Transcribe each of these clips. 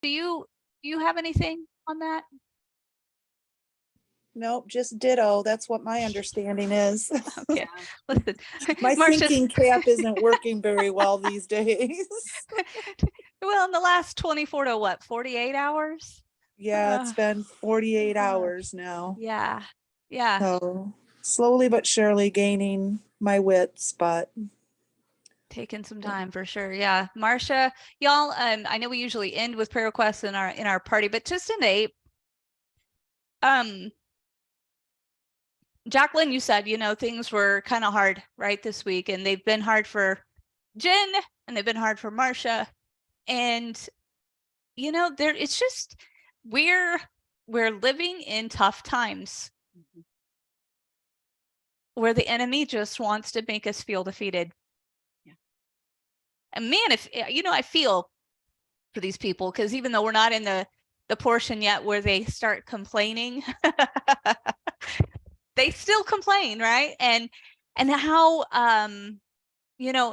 Do you have anything on that? Nope, just ditto. That's what my understanding is. Okay. Listen, My Marcia's thinking cap isn't working very well these days. well, in the last 24 to what, 48 hours? Yeah, Uh, it's been 48 uh, hours now. yeah. Yeah. So slowly but surely gaining my wits, but Taking some time for sure. Yeah. Marcia, y'all, I know we usually end with prayer requests in our party, but just today, um, Jacqueline, you said, things were kind of hard, right, this week, and they've been hard for Jen and they've been hard for Marcia. And, it's just we're living in tough times where the enemy just wants to make us feel defeated. Yeah. And man, if I feel for these people, because even though we're not in the portion yet where they start complaining, they still complain, right? And how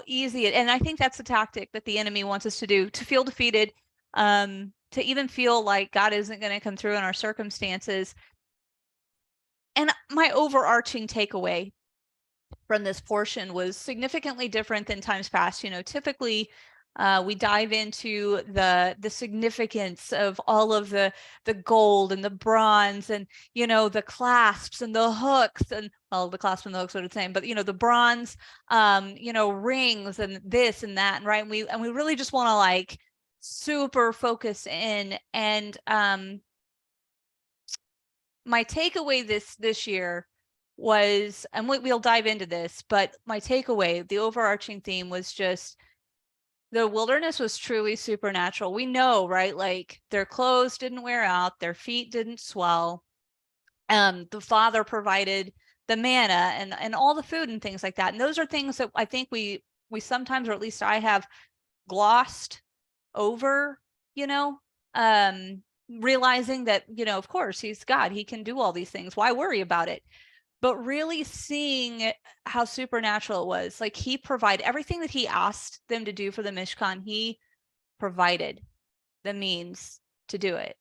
easy it, and I think that's the tactic that the enemy wants us to do, to feel defeated, to even feel like God isn't going to come through in our circumstances. And my overarching takeaway from this portion was significantly different than times past. Typically we dive into the significance of all of the gold and the bronze and the clasps and the hooks, and well, the clasps and the hooks are the same, but the bronze rings and this and that, and right, and we really just want to like super focus in. And my takeaway this year was, and we'll dive into this, but my takeaway, the overarching theme was just the wilderness was truly supernatural. We know, right? Like their clothes didn't wear out, their feet didn't swell. The Father provided the manna and all the food and things like that. And those are things that I think we sometimes, or at least I have, glossed over, realizing that, of course, he's God, he can do all these things. Why worry about it? But really seeing how supernatural it was. Like he provided everything that he asked them to do for the Mishkan. He provided the means to do it.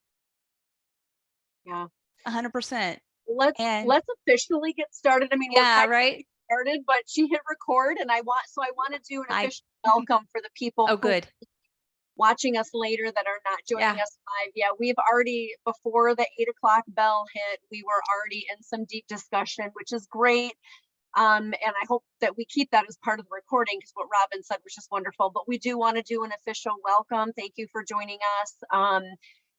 Yeah. 100%. Let's officially get started. I mean, yeah, right. Started, but she hit record, and I want to do an official welcome for the people. Oh, good. Watching us later that are not joining us live. Yeah, we've already, before the 8 o'clock bell hit, we were already in some deep discussion, which is great. And I hope that we keep that as part of the recording, because what Robin said was just wonderful. But we do want to do an official welcome. Thank you for joining us.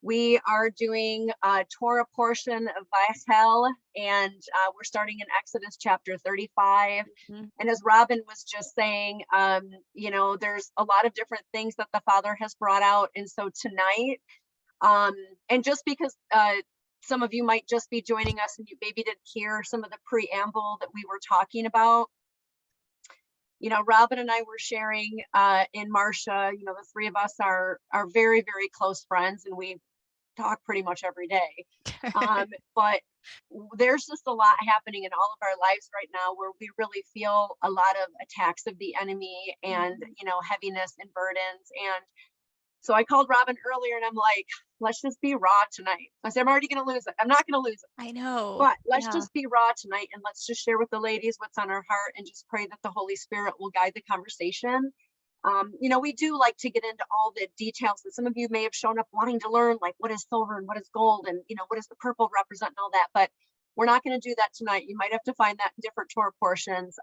We are doing a Torah portion of Vayahkel, and we're starting in Exodus chapter 35. Mm-hmm. And as Robin was just saying, there's a lot of different things that the Father has brought out. And so tonight, and just because some of you might just be joining us and you maybe didn't hear some of the preamble that we were talking about, Robin and I were sharing in Marcia, the three of us are very, very close friends, and we talk pretty much every day. But there's just a lot happening in all of our lives right now where we really feel a lot of attacks of the enemy and, heaviness and burdens. And so I called Robin earlier and I'm like, let's just be raw tonight. I said, I'm already going to lose it. I'm not going to lose it. I know. But let's just be raw tonight, and let's just share with the ladies what's on our heart, and just pray that the Holy Spirit will guide the conversation. We do like to get into all the details that some of you may have shown up wanting to learn, like what is silver and what is gold, and what does the purple represent and all that. But we're not going to do that tonight. You might have to find that in different Torah portions.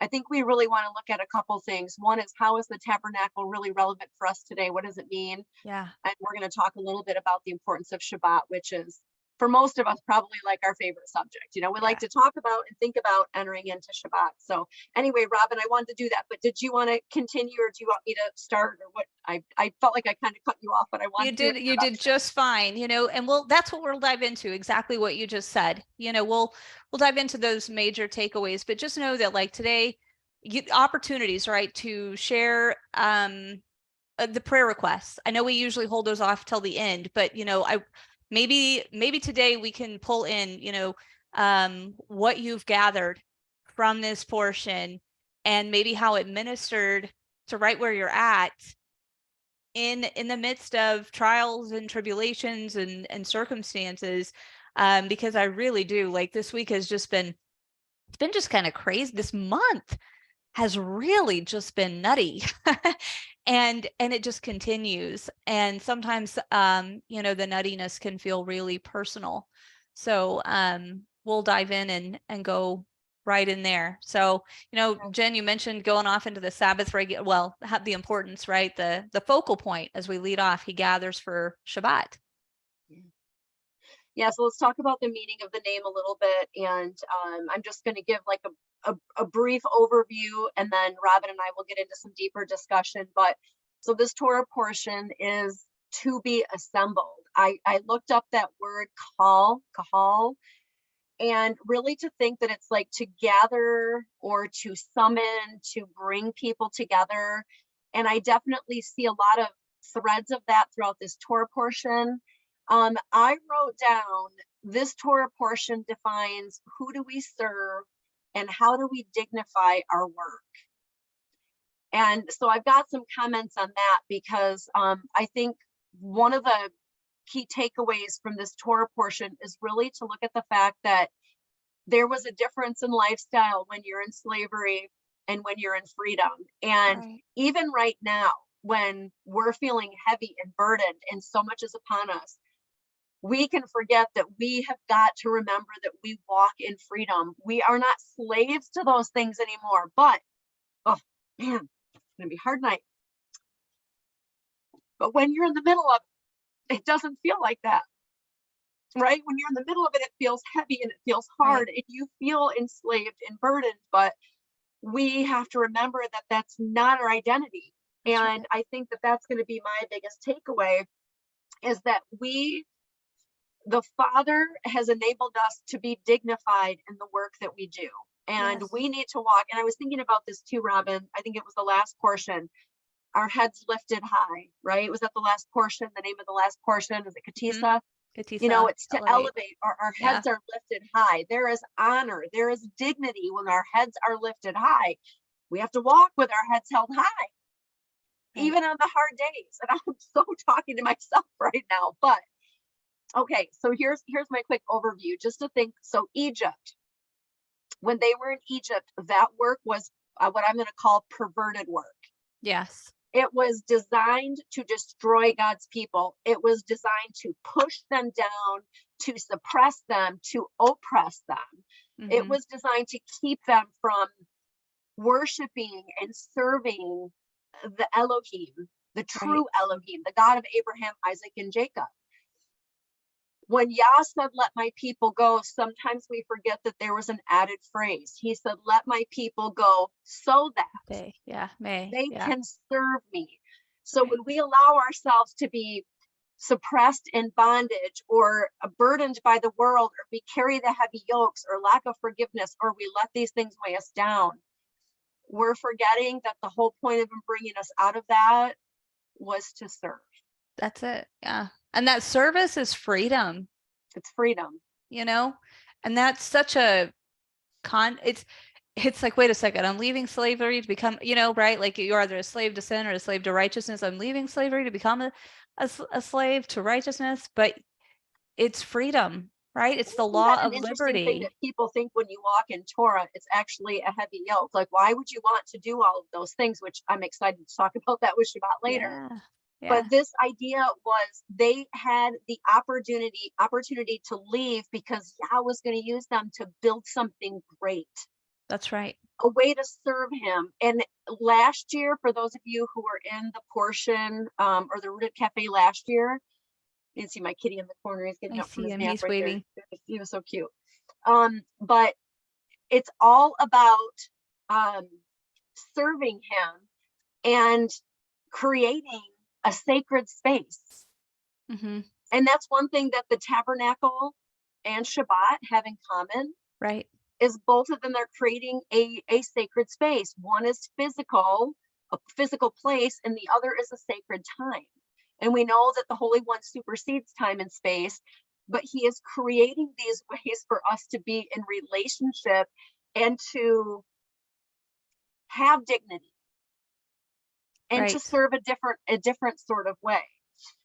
I think we really want to look at a couple things. One is, how is the tabernacle really relevant for us today? What does it mean? Yeah. And we're going to talk a little bit about the importance of Shabbat, which is, for most of us, probably like our favorite subject. We like to talk about and think about entering into Shabbat. So anyway, Robin, I wanted to do that, but did you want to continue, or do you want me to start, or what? I felt like I kind of cut you off, but I wanted you did just fine, and that's what we'll dive into, exactly what you just said. We'll dive into those major takeaways, but just know that like today, opportunities, right, to share the prayer requests. I know we usually hold those off till the end, but maybe today we can pull in, what you've gathered from this portion, and maybe how it ministered to right where you're at, in the midst of trials and tribulations and circumstances, because I really do, like, this week has just been, it's been just kind of crazy. This month has really just been nutty. And it just continues. And sometimes, you know, the nuttiness can feel really personal. So we'll dive in and go right in there. So, you know, Jen, you mentioned going off into the Sabbath have the importance, right? The focal point as we lead off, he gathers for Shabbat. Yeah, so let's talk about the meaning of the name a little bit. And I'm just going to give like a brief overview, and then Robin and I will get into some deeper discussion. But so this Torah portion is to be assembled. I looked up that word kahal, and really to think that it's like to gather or to summon, to bring people together. And I definitely see a lot of threads of that throughout this Torah portion. I wrote down this Torah portion defines who do we serve and how do we dignify our work. And so I've got some comments on that because I think one of the key takeaways from this Torah portion is really to look at the fact that there was a difference in lifestyle when you're in slavery and when you're in freedom. And even right now, when we're feeling heavy and burdened and so much is upon us, we can forget that we have got to remember that we walk in freedom. We are not slaves to those things anymore. But, oh man, it's going to be a hard night. But when you're in the middle of it, it doesn't feel like that, right? When you're in the middle of it, it feels heavy and it feels hard and you feel enslaved and burdened. But we have to remember that that's not our identity. And I think that that's going to be my biggest takeaway is that the Father has enabled us to be dignified in the work that we do. And we need to walk. And I was thinking about this too, Robin. I think it was the last portion. Our heads lifted high, right? Was that the last portion? The name of the last portion? Is it Katisa? Katisa, you know, it's to elevate. Our heads are lifted high. There is honor. There is dignity when our heads are lifted high. We have to walk with our heads held high, even on the hard days. And I'm so talking to myself right now, but okay, so here's my quick overview, just to think. So Egypt, when they were in Egypt, that work was what I'm going to call perverted work. Yes. It was designed to destroy God's people. It was designed to push them down, to suppress them, to oppress them. It was designed to keep them from worshiping and serving the Elohim, the true Elohim, the God of Abraham, Isaac, and Jacob. When Yah said, let my people go, sometimes we forget that there was an added phrase. He said, let my people go so that they can serve me. So when we allow ourselves to be suppressed in bondage or burdened by the world, or we carry the heavy yokes or lack of forgiveness, or we let these things weigh us down, we're forgetting that the whole point of him bringing us out of that was to serve. That's it. Yeah. And that service is freedom. It's freedom, you know, and that's such a it's like, wait a second, I'm leaving slavery to become, you know, right? Like you're either a slave to sin or a slave to righteousness. I'm leaving slavery to become a slave to righteousness, but it's freedom, right? It's the law of liberty. Thing that people think when you walk in Torah, it's actually a heavy yoke. Like, why would you want to do all of those things? Which I'm excited to talk about that with Shabbat later. But this idea was they had the opportunity to leave because Yah was going to use them to build something great. That's right. A way to serve him. And last year, for those of you who were in the portion or the Rooted Cafe last year, you can see my kitty in the corner. He's getting up from his nap. He's waving. He was so cute. But it's all about serving him and creating a sacred space. And that's one thing that the tabernacle and Shabbat have in common, right? Is both of them, they're creating a sacred space. One is physical, a physical place, and the other is a sacred time. And we know that the Holy One supersedes time and space, but he is creating these ways for us to be in relationship and to have dignity. and to Right. serve a different sort of way.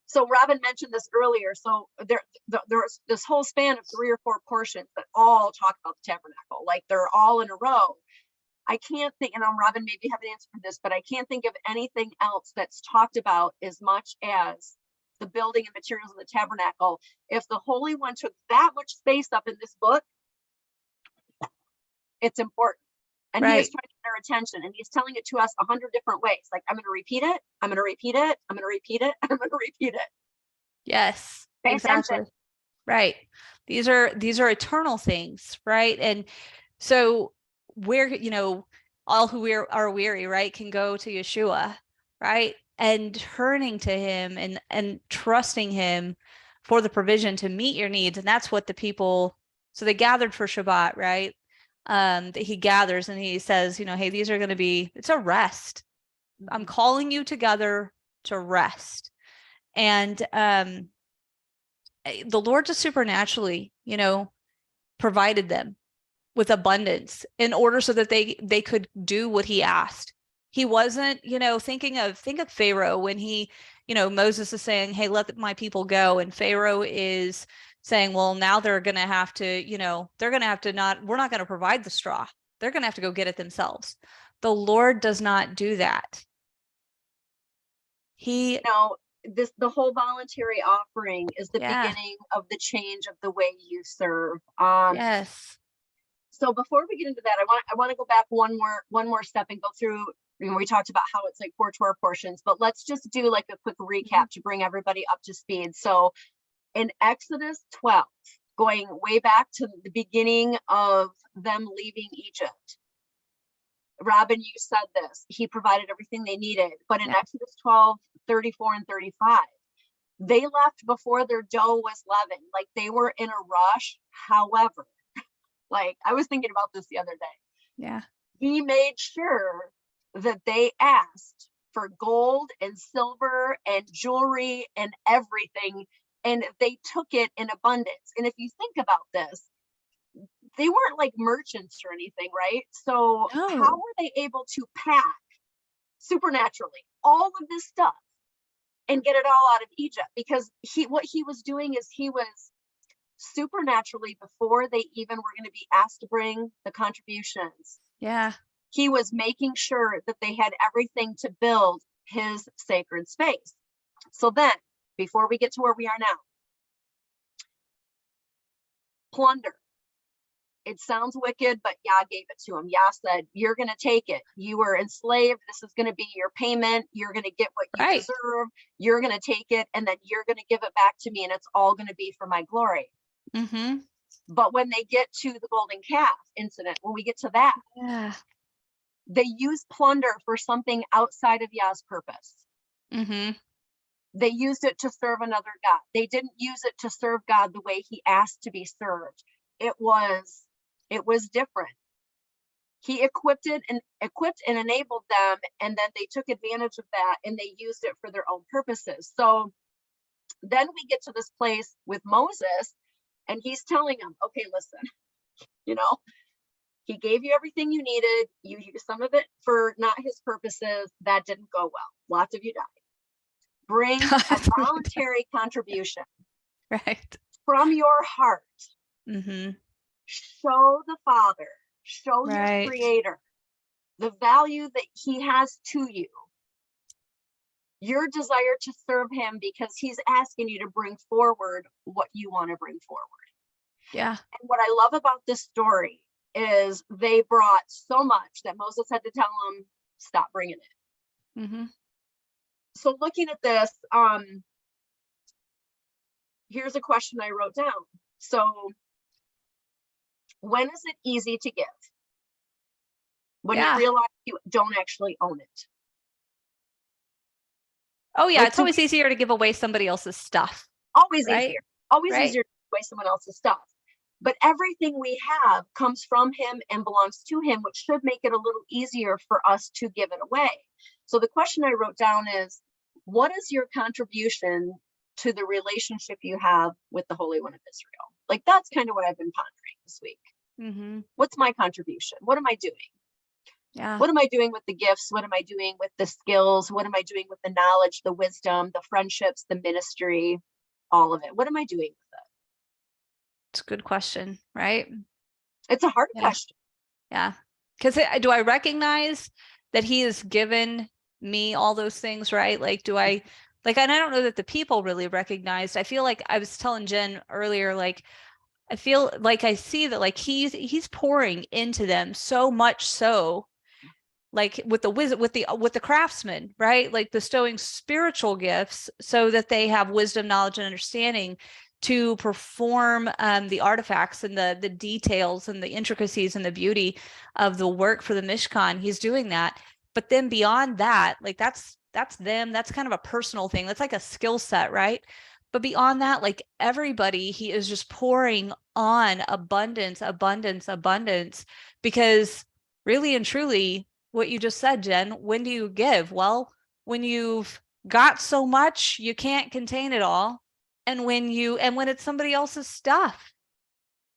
So Robin mentioned this earlier. So there's this whole span of 3 or 4 portions that all talk about the tabernacle, like they're all in a row. I can't think, and Robin maybe have an answer for this, but I can't think of anything else that's talked about as much as the building and materials of the tabernacle. If the Holy One took that much space up in this book, it's important. And he is Right. trying to get our attention, and he's telling it to us 100 different ways. Like, I'm going to repeat it. I'm going to repeat it. I'm going to repeat it. I'm going to repeat it. Yes, Pay exactly. attention. Right. These are eternal things, right? And so where, all who are weary, right, can go to Yeshua, right? And turning to him and trusting him for the provision to meet your needs. And that's what the people, so they gathered for Shabbat, right? That he gathers and he says, hey, these are going to be, it's a rest. I'm calling you together to rest. And the Lord just supernaturally, provided them with abundance in order so that they could do what he asked. He wasn't, think of Pharaoh when Moses is saying, hey, let my people go. And Pharaoh is saying, well, now they're going to have to, we're not going to provide the straw. They're going to have to go get it themselves. The Lord does not do that. The whole voluntary offering is the beginning of the change of the way you serve. Yes. So before we get into that, I want to go back one more step and go through. We talked about how it's like 4 Torah portions, but let's just do like a quick recap to bring everybody up to speed. So in Exodus 12, going way back to the beginning of them leaving Egypt, Robin, you said this, he provided everything they needed. But in Exodus 12, 34 and 35, they left before their dough was leavened. Like, they were in a rush. However, like, I was thinking about this the other day. Yeah. He made sure that they asked for gold and silver and jewelry and everything, and they took it in abundance. And if you think about this, they weren't like merchants or anything, right? So how were they able to pack supernaturally all of this stuff and get it all out of Egypt? Because what he was doing is he was supernaturally, before they even were going to be asked to bring the contributions, he was making sure that they had everything to build his sacred space. So then, before we get to where we are now, plunder. It sounds wicked, but Yah gave it to him. Yah said, you're going to take it. You were enslaved. This is going to be your payment. You're going to get what you deserve. You're going to take it, and then you're going to give it back to me, and it's all going to be for my glory. Mm-hmm. But when they get to the golden calf incident, when we get to that, they use plunder for something outside of Yah's purpose. Mm-hmm. They used it to serve another God. They didn't use it to serve God the way he asked to be served. It was different. He equipped and enabled them, and then they took advantage of that and they used it for their own purposes. So then we get to this place with Moses, and he's telling them, okay, listen, he gave you everything you needed. You used some of it for not his purposes. That didn't go well. Lots of you died. Bring a voluntary contribution from your heart. Mm-hmm. Show the Father, show your Creator the value that he has to you, your desire to serve him, because he's asking you to bring forward what you want to bring forward. Yeah. And what I love about this story is they brought so much that Moses had to tell them, stop bringing it. Mm-hmm. So looking at this, here's a question I wrote down. So when is it easy to give? When you realize you don't actually own it. Oh yeah, it's always easier to give away somebody else's stuff. Always easier. Always easier to give away someone else's stuff. But everything we have comes from him and belongs to him, which should make it a little easier for us to give it away. So the question I wrote down is, what is your contribution to the relationship you have with the Holy One of Israel? Like, that's kind of what I've been pondering this week. Mm-hmm. What's my contribution? What am I doing? Yeah. What am I doing with the gifts? What am I doing with the skills? What am I doing with the knowledge, the wisdom, the friendships, the ministry, all of it? What am I doing with it? It's a good question, right? It's a hard Yeah. question. Yeah. Because do I recognize that he has given me all those things, right? Like, do I, like, and I don't know that the people really recognized. I feel like I was telling Jen earlier, like, I feel like I see that like he's pouring into them so much so, like with the wisdom, with the craftsmen, right? Like bestowing spiritual gifts so that they have wisdom, knowledge, and understanding to perform the artifacts and the details and the intricacies and the beauty of the work for the Mishkan. He's doing that. But then beyond that, like that's them. That's kind of a personal thing. That's like a skill set, right? But beyond that, like everybody, he is just pouring on abundance, abundance, abundance, because really and truly, what you just said, Jen, when do you give? Well, when you've got so much, you can't contain it all. And when it's somebody else's stuff.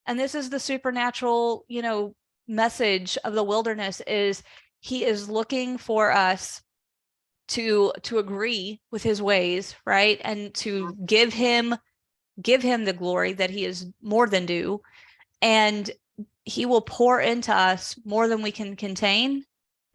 And this is the supernatural, message of the wilderness is he is looking for us to agree with his ways, right? And to give him the glory that he is more than due. And he will pour into us more than we can contain.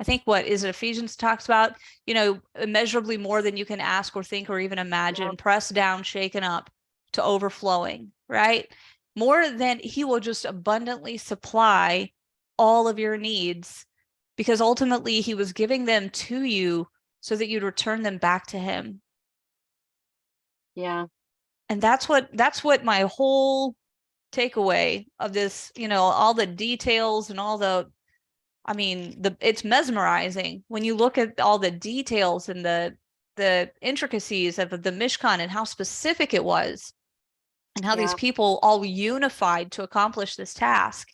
I think what is it Ephesians talks about, immeasurably more than you can ask or think or even imagine, pressed down, shaken up to overflowing, right? More than he will just abundantly supply all of your needs, because ultimately he was giving them to you so that you'd return them back to him. Yeah. And that's what my whole takeaway of this, all the details and all it's mesmerizing when you look at all the details and the intricacies of the Mishkan and how specific it was and how these people all unified to accomplish this task.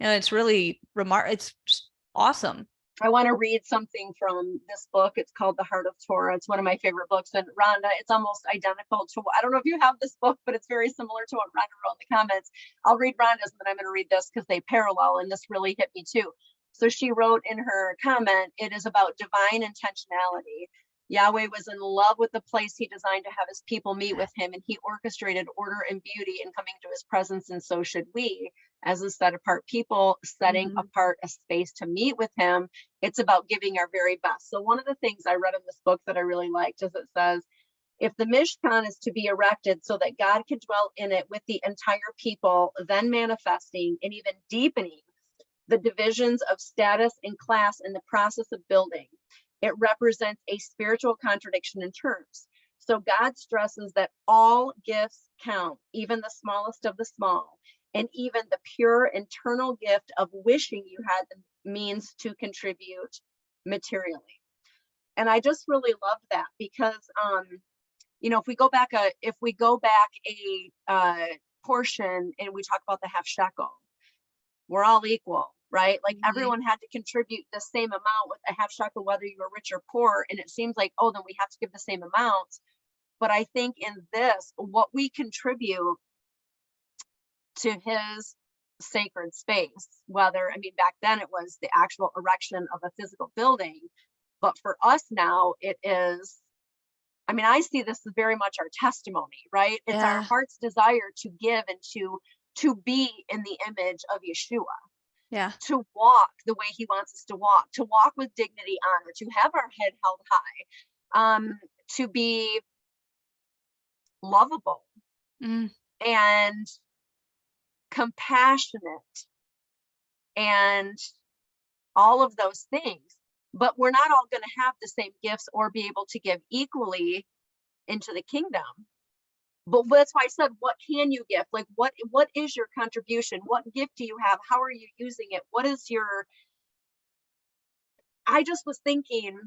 It's really it's just awesome. I want to read something from this book. It's called The Heart of Torah. It's one of my favorite books. And Rhonda, it's almost identical to, I don't know if you have this book, but it's very similar to what Rhonda wrote in the comments. I'll read Rhonda's, and then I'm going to read this because they parallel, and this really hit me too. So she wrote in her comment, it is about divine intentionality. Yahweh was in love with the place he designed to have his people meet with him, and he orchestrated order and beauty in coming to his presence, and so should we, as a set apart people, setting apart a space to meet with him. It's about giving our very best. So one of the things I read in this book that I really liked is it says, if the Mishkan is to be erected so that God can dwell in it with the entire people, then manifesting and even deepening the divisions of status and class in the process of building, it represents a spiritual contradiction in terms. So God stresses that all gifts count, even the smallest of the small, and even the pure internal gift of wishing you had the means to contribute materially. And I just really loved that because, if we go back a portion and we talk about the half shekel, we're all equal, right? Like everyone had to contribute the same amount with a half shekel, whether you were rich or poor. And it seems like, oh, then we have to give the same amount. But I think in this, what we contribute to his sacred space, back then it was the actual erection of a physical building, but for us now it is, I see this as very much our testimony, right? It's our heart's desire to give and to be in the image of Yeshua. Yeah. To walk the way he wants us to walk with dignity, honor, to have our head held high, to be lovable and compassionate and all of those things. But we're not all going to have the same gifts or be able to give equally into the kingdom. But that's why I said, what can you give? Like, what is your contribution? What gift do you have? How are you using it? What is I just was thinking,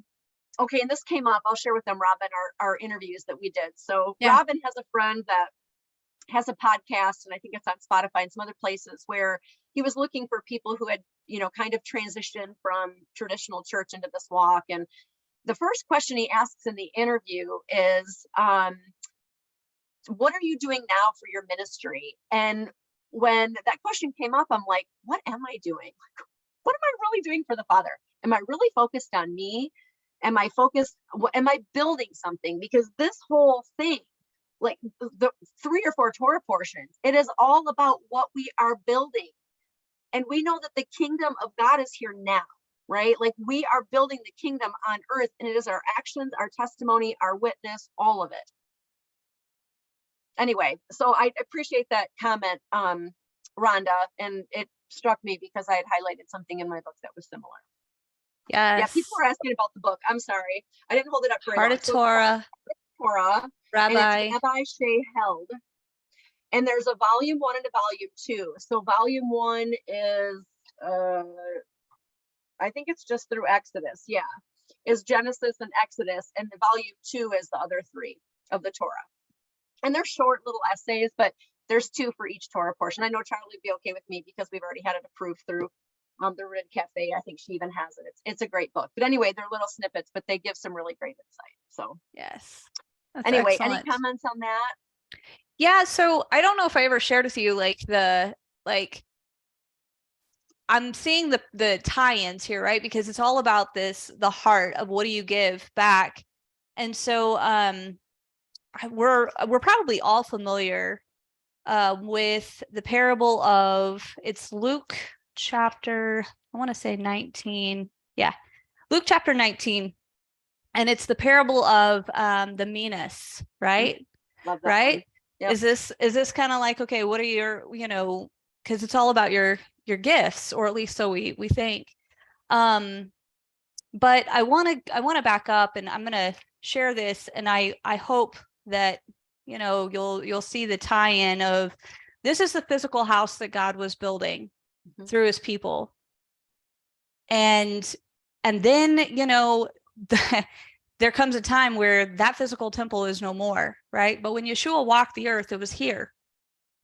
okay, and this came up, I'll share with them, Robin, our interviews that we did. So Robin has a friend that has a podcast, and I think it's on Spotify and some other places, where he was looking for people who had, kind of transitioned from traditional church into this walk. And the first question he asks in the interview is, what are you doing now for your ministry? And when that question came up, I'm like, what am I doing? what am I really doing for the Father? Am I really focused on me? Am I focused? Am I building something? Because this whole thing, like the 3 or 4 Torah portions, it is all about what we are building. And we know that the kingdom of God is here now, right? Like we are building the kingdom on earth, and it is our actions, our testimony, our witness, all of it. Anyway, so I appreciate that comment, Rhonda, and it struck me because I had highlighted something in my book that was similar. Yes. Yeah, people were asking about the book. I'm sorry, I didn't hold it up very Heart long. of Torah. Torah, Rabbi. and it's Rabbi Shea Held. And there's a volume 1 and a volume 2. So volume 1 is, I think it's just through Exodus. Yeah, is Genesis and Exodus, and the volume 2 is the other 3 of the Torah. And they're short little essays, but there's 2 for each Torah portion. I know Charlie would be okay with me because we've already had it approved through the Rid Cafe. I think she even has it. It's a great book. But anyway, they're little snippets, but they give some really great insight. So yes. That's anyway, excellent. any comments on that? Yeah, so I don't know if I ever shared with you I'm seeing the tie-ins here, right? Because it's all about the heart of what do you give back. And so we're probably all familiar with the parable of, it's Luke chapter, I want to say 19. Yeah, Luke chapter 19. And it's the parable of the minas, right? Love that right? one. Yep. Is this kind of like, okay, what are your, because it's all about your gifts, or at least so we think. But I want to back up, and I'm going to share this, and I hope that you'll see the tie-in of, this is the physical house that God was building through his people. And then, there comes a time where that physical temple is no more, right? But when Yeshua walked the earth, it was here.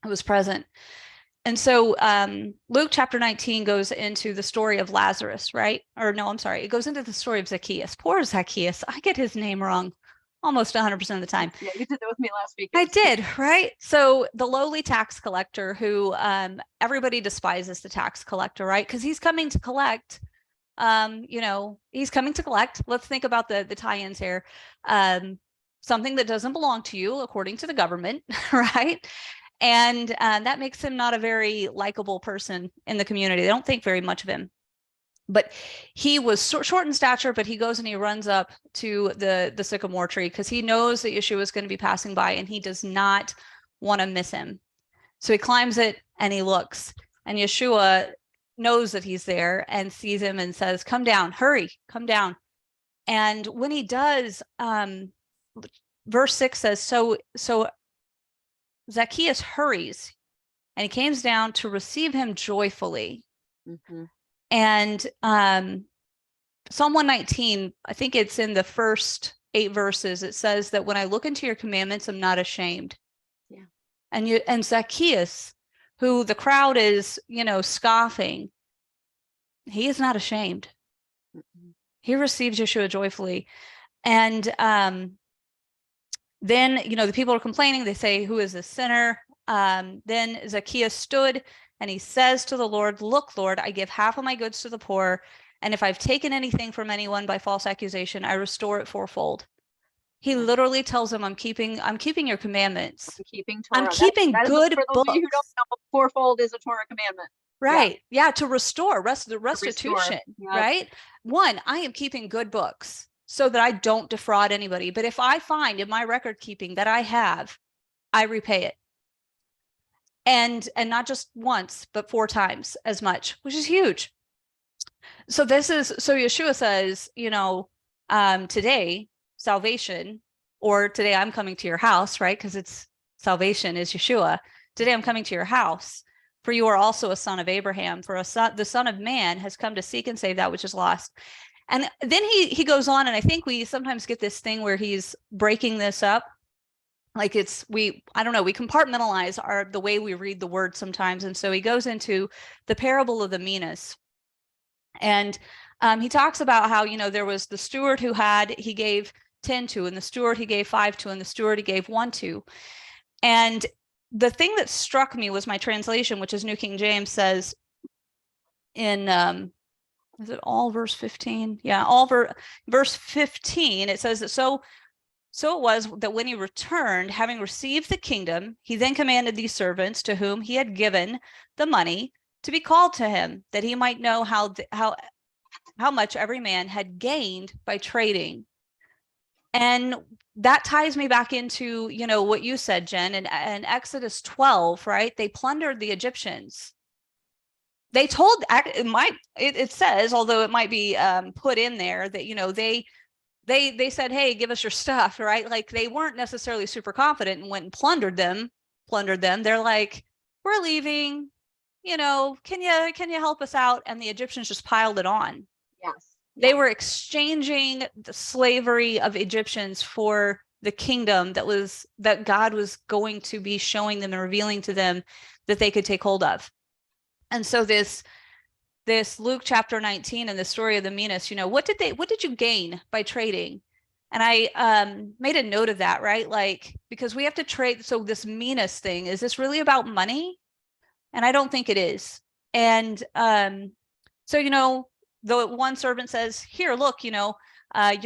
It was present. And so Luke chapter 19 goes into the story of Lazarus, right? Or no, I'm sorry. It goes into the story of Zacchaeus. Poor Zacchaeus. I get his name wrong almost 100% of the time. Yeah, you did that with me last week. I did, right? So the lowly tax collector, who everybody despises the tax collector, right? Because he's coming to collect. He's coming to collect. Let's think about the tie-ins here. Something that doesn't belong to you according to the government, right? And that makes him not a very likable person in the community. They don't think very much of him. But he was short in stature, but he goes and he runs up to the sycamore tree because he knows that Yeshua is going to be passing by, and he does not want to miss him. So he climbs it and he looks, and Yeshua knows that he's there and sees him and says, "Come down, hurry, come down." And when he does, verse 6 says, so Zacchaeus hurries, and he comes down to receive him joyfully. And Psalm 119, I think it's in the first 8 verses, it says that when I look into your commandments, I'm not ashamed. Yeah. And Zacchaeus, who the crowd is, scoffing, he is not ashamed. He receives Yeshua joyfully. And then, the people are complaining. They say, "Who is this sinner?" Then Zacchaeus stood and he says to the Lord, "Look, Lord, I give half of my goods to the poor. And if I've taken anything from anyone by false accusation, I restore it fourfold." He literally tells him, I'm keeping your commandments. I'm keeping good books. For those of you who don't know, fourfold is a Torah commandment. Right. Yeah. To restore, the restitution, Yep. Right? 1, I am keeping good books so that I don't defraud anybody. But if I find in my record keeping that I have, I repay it. And not just once, but 4 times as much, which is huge. So Yeshua says, today, salvation, or today I'm coming to your house, right? Because it's salvation is Yeshua. Today I'm coming to your house, for you are also a son of Abraham. For the Son of Man has come to seek and save that which is lost. And then he goes on, and I think we sometimes get this thing where he's breaking this up. Like we compartmentalize the way we read the word sometimes. And so he goes into the parable of the minas. And he talks about how, there was the steward who he gave 10 to, and the steward he gave 5 to, and the steward he gave 1 to. And the thing that struck me was my translation, which is New King James, says in Is it all verse 15? Yeah, verse 15, it says that so it was that when he returned, having received the kingdom, he then commanded these servants to whom he had given the money to be called to him, that he might know how much every man had gained by trading. And that ties me back into, what you said, Jen, in Exodus 12, right? They plundered the Egyptians. They told, it says, although it might be put in there that, they said, hey, give us your stuff, right? Like they weren't necessarily super confident and went and plundered them. They're like, we're leaving, can you help us out? And the Egyptians just piled it on. Yes. They were exchanging the slavery of Egyptians for the kingdom that God was going to be showing them and revealing to them that they could take hold of. And so this Luke chapter 19 and the story of the Minas, what did you gain by trading? And I made a note of that, right? Like, because we have to trade. So this Minas thing, is this really about money? And I don't think it is. And so, the one servant says, here, look, your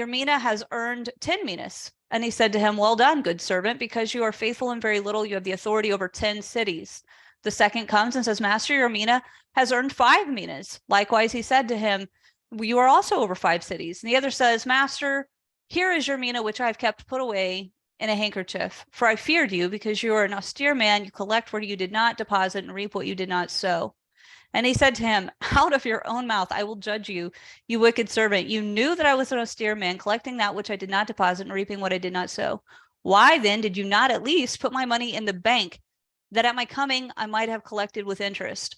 mina has earned 10 minas. And he said to him, well done, good servant, because you are faithful in very little, you have the authority over 10 cities. The second comes and says, master, your mina has earned 5 minas. Likewise, he said to him, you are also over 5 cities. And the other says, master, here is your mina, which I have kept put away in a handkerchief. For I feared you, because you are an austere man. You collect where you did not deposit and reap what you did not sow. And he said to him, out of your own mouth I will judge you, you wicked servant. You knew that I was an austere man, collecting that which I did not deposit and reaping what I did not sow. Why then did you not at least put my money in the bank, that at my coming I might have collected with interest?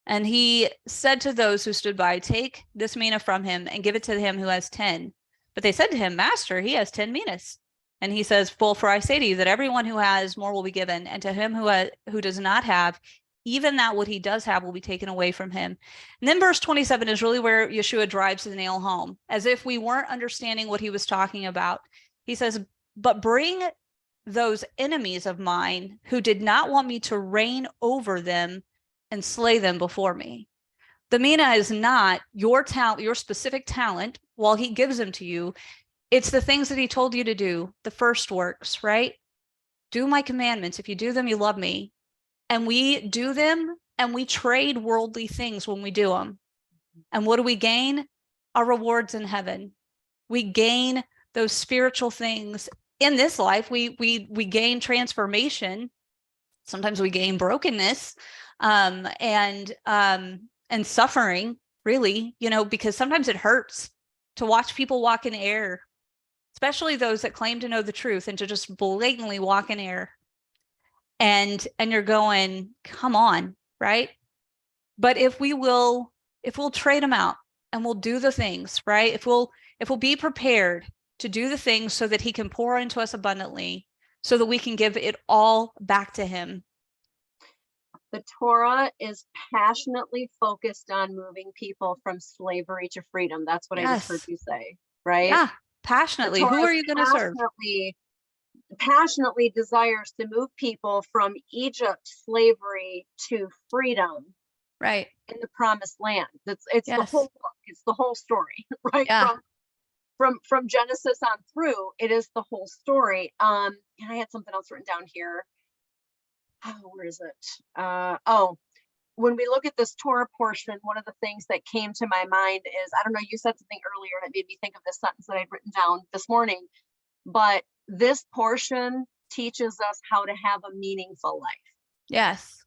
And he said to those who stood by, take this mina from him and give it to him who has 10. But they said to him, master, he has 10 minas. And he says, well, for I say to you that everyone who has more will be given, and to him who does not have, even that what he does have will be taken away from him. And then verse 27 is really where Yeshua drives the nail home, as if we weren't understanding what he was talking about. He says, but bring those enemies of mine who did not want me to reign over them and slay them before me. The mina is not your talent, your specific talent, while he gives them to you. It's the things that he told you to do, the first works, right? Do my commandments. If you do them, you love me. And we do them, and we trade worldly things when we do them. And what do we gain? Our rewards in heaven. We gain those spiritual things in this life. We gain transformation. Sometimes we gain brokenness, and suffering, really, because sometimes it hurts to watch people walk in error, especially those that claim to know the truth, and to just blatantly walk in error. And you're going, come on, right? But if we'll trade them out, and we'll do the things, right? If we'll be prepared to do the things so that he can pour into us abundantly, so that we can give it all back to him. The Torah is passionately focused on moving people from slavery to freedom. That's what I just heard you say, right? Yeah, passionately. Who are you going to serve? Passionately desires to move people from Egypt slavery to freedom, right, in the promised land. It's the whole book. It's the whole story, right? Yeah. From Genesis on through, it is the whole story. And I had something else written down here. Oh, where is it? When we look at this Torah portion, one of the things that came to my mind is, I don't know, you said something earlier and it made me think of this sentence that I'd written down this morning, but this portion teaches us how to have a meaningful life. Yes.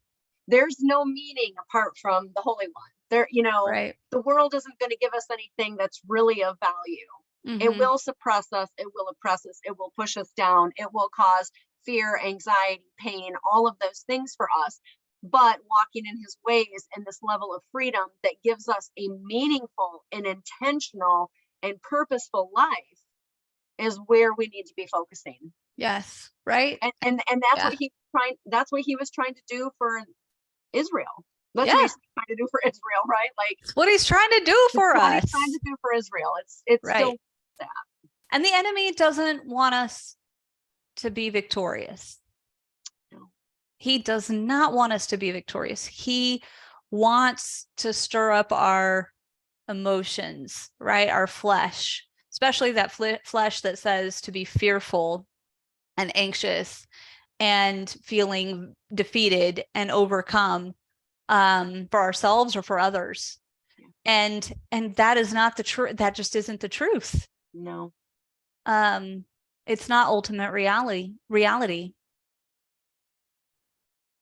There's no meaning apart from the Holy One. There, right. The world isn't going to give us anything that's really of value. Mm-hmm. It will suppress us. It will oppress us. It will push us down. It will cause fear, anxiety, pain, all of those things for us. But walking in his ways and this level of freedom that gives us a meaningful and intentional and purposeful life is where we need to be focusing. Yes, right. And that's what he was trying to do for Israel. That's what he's trying to do for Israel, right? Like, it's what he's trying to do for us. He's trying to do for Israel. It's right. Still that. And the enemy doesn't want us to be victorious. No. He does not want us to be victorious. He wants to stir up our emotions, right? Our flesh, especially that flesh that says to be fearful and anxious and feeling defeated and overcome, for ourselves or for others. And that is not the truth. That just isn't the truth. No. It's not ultimate reality.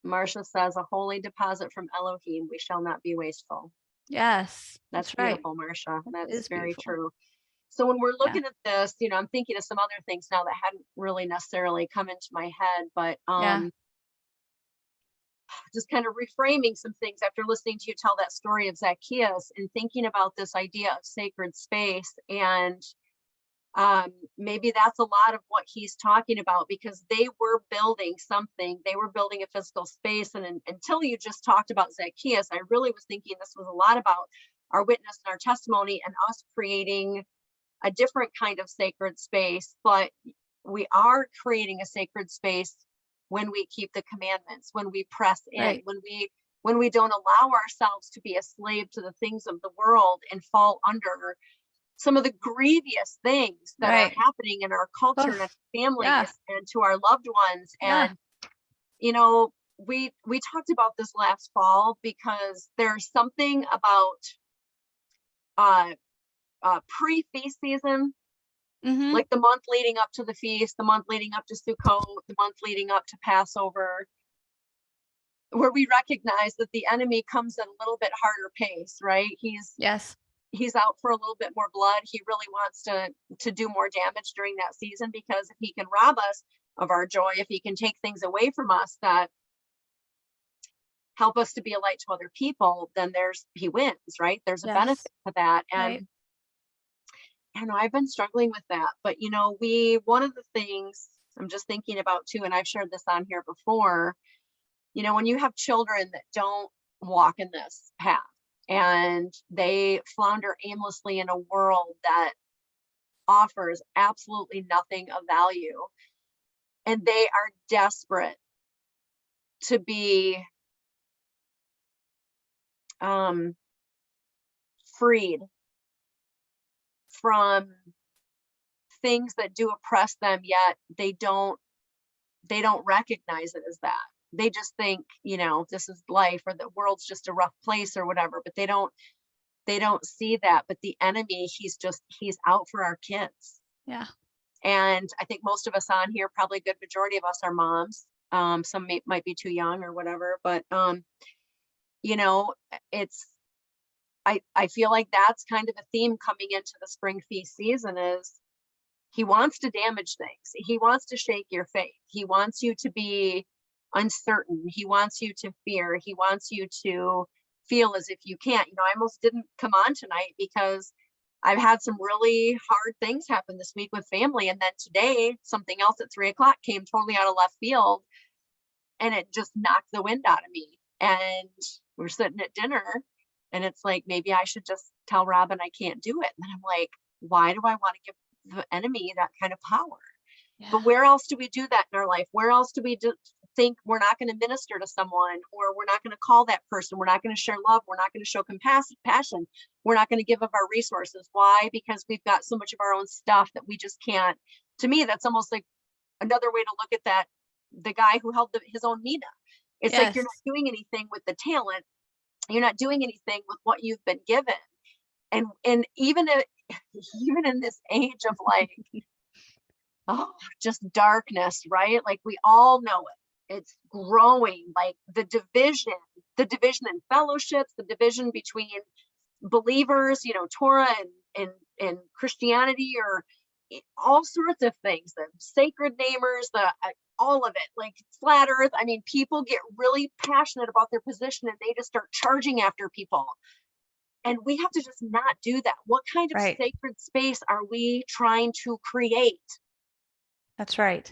Marcia says, a holy deposit from Elohim, we shall not be wasteful. Yes, That's right. beautiful, Marcia. That That's is very beautiful. true. So when we're looking at this, you know, I'm thinking of some other things now that hadn't really necessarily come into my head, but just kind of reframing some things after listening to you tell that story of Zacchaeus and thinking about this idea of sacred space. And maybe that's a lot of what he's talking about, because they were building something. They were building a physical space. And until you just talked about Zacchaeus, I really was thinking this was a lot about our witness and our testimony and us creating a different kind of sacred space. But we are creating a sacred space when we keep the commandments, when we press in, when we don't allow ourselves to be a slave to the things of the world and fall under some of the grievous things that are happening in our culture and families and to our loved ones. And, you know, we talked about this last fall, because there's something about pre-feast season, like the month leading up to the feast, the month leading up to Sukkot, the month leading up to Passover, where we recognize that the enemy comes at a little bit harder pace, right? He's out for a little bit more blood. He really wants to do more damage during that season, because if he can rob us of our joy, if he can take things away from us that help us to be a light to other people, then he wins, right? There's a benefit to that. And I know I've been struggling with that, but you know, one of the things I'm just thinking about too, and I've shared this on here before, you know, when you have children that don't walk in this path and they flounder aimlessly in a world that offers absolutely nothing of value, and they are desperate to be freed from things that do oppress them, yet they don't recognize it as that. They just think, you know, this is life, or the world's just a rough place or whatever, but they don't see that. But the enemy, he's out for our kids. And I think most of us on here, probably a good majority of us, are moms. Some might be too young or whatever, but you know, I feel like that's kind of a theme coming into the spring feast season, is he wants to damage things. He wants to shake your faith. He wants you to be uncertain. He wants you to fear. He wants you to feel as if you can't. You know, I almost didn't come on tonight because I've had some really hard things happen this week with family. And then today, something else at 3 o'clock came totally out of left field, and it just knocked the wind out of me. And we're sitting at dinner, and it's like, maybe I should just tell Robin I can't do it. And I'm like, why do I want to give the enemy that kind of power? But where else do we do that in our life? Where else do we think we're not going to minister to someone, or we're not going to call that person? We're not going to share love. We're not going to show compassion. We're not going to give of our resources. Why? Because we've got so much of our own stuff that we just can't. To me, that's almost like another way to look at that. The guy who held his own Mina. It's like, you're not doing anything with the talent. You're not doing anything with what you've been given. And even in this age of like, just darkness, right? Like, we all know it. It's growing, like the division in fellowships, the division between believers, you know, Torah and Christianity, or all sorts of things, the sacred namers, all of it, like flat earth. I mean, people get really passionate about their position, and they just start charging after people. And we have to just not do that. What kind of sacred space are we trying to create? That's right.